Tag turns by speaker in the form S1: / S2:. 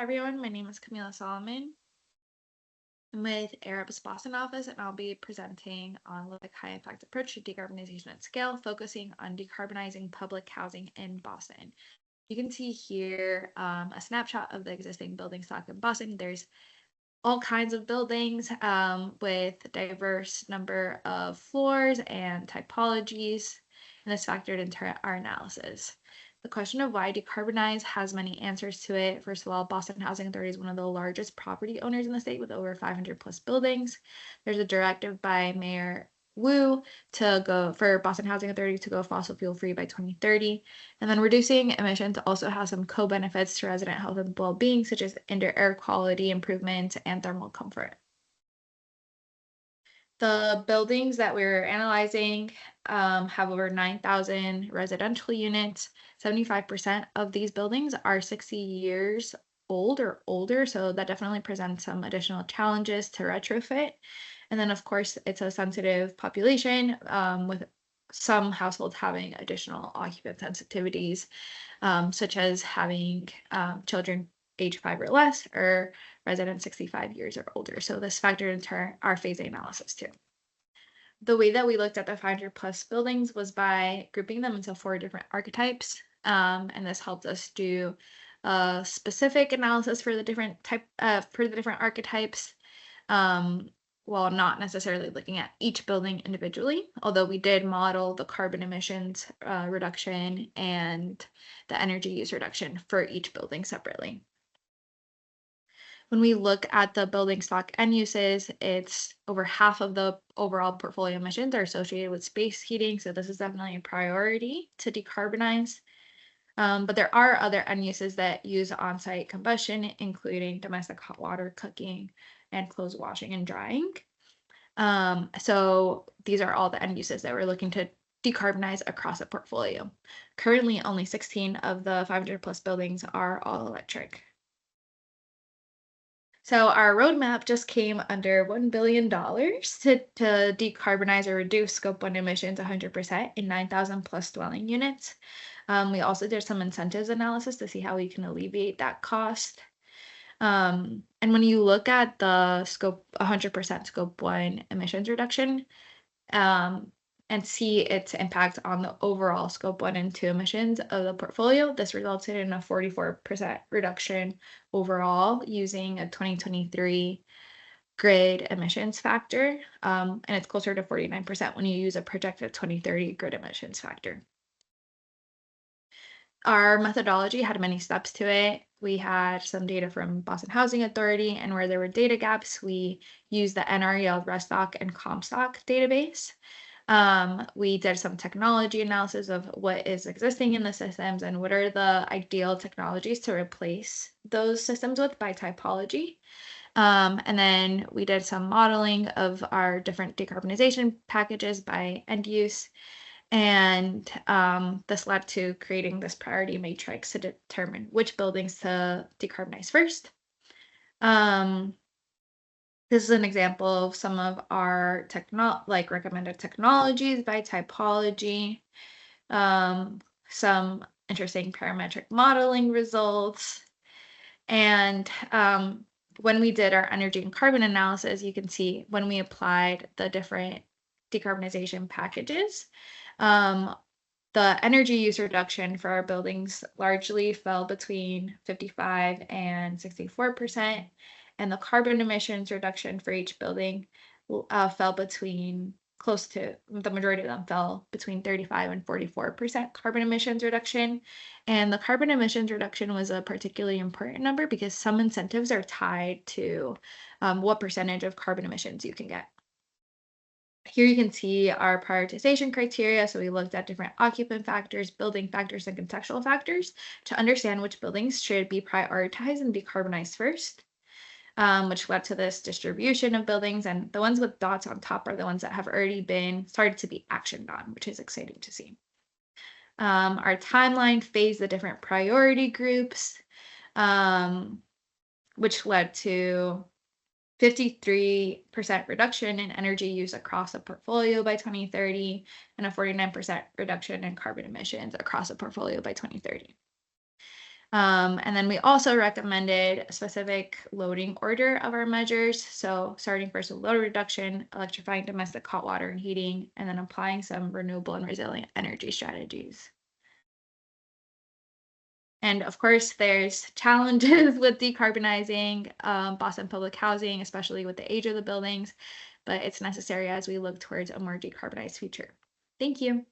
S1: Everyone, my name is Camila Salomon. I'm with Arup's Boston office, and I'll be presenting on the high impact approach to decarbonization at scale, focusing on decarbonizing public housing in Boston. You can see here a snapshot of the existing building stock in Boston. There's all kinds of buildings with diverse number of floors and typologies, and this factored into our analysis. The question of why decarbonize has many answers to it. First of all, Boston Housing Authority is one of the largest property owners in the state with over 500 plus buildings. There's a directive by Mayor Wu to go for Boston Housing Authority to go fossil fuel free by 2030. And then reducing emissions also has some co-benefits to resident health and well-being, such as indoor air quality improvement and thermal comfort. The buildings that we're analyzing have over 9,000 residential units. 75% of these buildings are 60 years old or older, so that definitely presents some additional challenges to retrofit. And then, of course, it's a sensitive population with some households having additional occupant sensitivities, such as having children age 5 or less, or residents 65 years or older. So this factored into our phase A analysis too. The way that we looked at the 500 plus buildings was by grouping them into 4 different archetypes. And this helped us do a specific analysis for the different archetypes, while not necessarily looking at each building individually, although we did model the carbon emissions reduction and the energy use reduction for each building separately. When we look at the building stock end uses, it's over half of the overall portfolio emissions are associated with space heating. So this is definitely a priority to decarbonize. But there are other end uses that use on-site combustion, including domestic hot water, cooking, and clothes washing and drying. So these are all the end uses that we're looking to decarbonize across a portfolio. Currently, only 16 of the 500 plus buildings are all electric. So our roadmap just came under $1 billion to decarbonize or reduce Scope 1 emissions 100% in 9,000 plus dwelling units. We also did some incentives analysis to see how we can alleviate that cost. And when you look at the 100% Scope 1 emissions reduction, and see its impact on the overall Scope 1 and 2 emissions of the portfolio, this resulted in a 44% reduction overall using a 2023 grid emissions factor. And it's closer to 49% when you use a projected 2030 grid emissions factor. Our methodology had many steps to it. We had some data from Boston Housing Authority, and where there were data gaps, we used the NREL RESTOC and Comstock database. We did some technology analysis of what is existing in the systems and what are the ideal technologies to replace those systems with by typology. And then we did some modeling of our different decarbonization packages by end use. And this led to creating this priority matrix to determine which buildings to decarbonize first. This is an example of some of our recommended technologies by typology. Some interesting parametric modeling results. And when we did our energy and carbon analysis, you can see when we applied the different decarbonization packages, the energy use reduction for our buildings largely fell between 55 and 64%. And the carbon emissions reduction for each building fell between the majority of them fell between 35 and 44% carbon emissions reduction. And the carbon emissions reduction was a particularly important number because some incentives are tied to what percentage of carbon emissions you can get. Here you can see our prioritization criteria. So we looked at different occupant factors, building factors, and contextual factors to understand which buildings should be prioritized and decarbonized first. Which led to this distribution of buildings, and the ones with dots on top are the ones that have already been started to be actioned on, which is exciting to see. Our timeline phased the different priority groups, which led to 53% reduction in energy use across a portfolio by 2030 and a 49% reduction in carbon emissions across a portfolio by 2030. And then we also recommended a specific loading order of our measures. So starting first with load reduction, electrifying domestic hot water and heating, and then applying some renewable and resilient energy strategies. And of course, there's challenges with decarbonizing Boston public housing, especially with the age of the buildings, but it's necessary as we look towards a more decarbonized future. Thank you.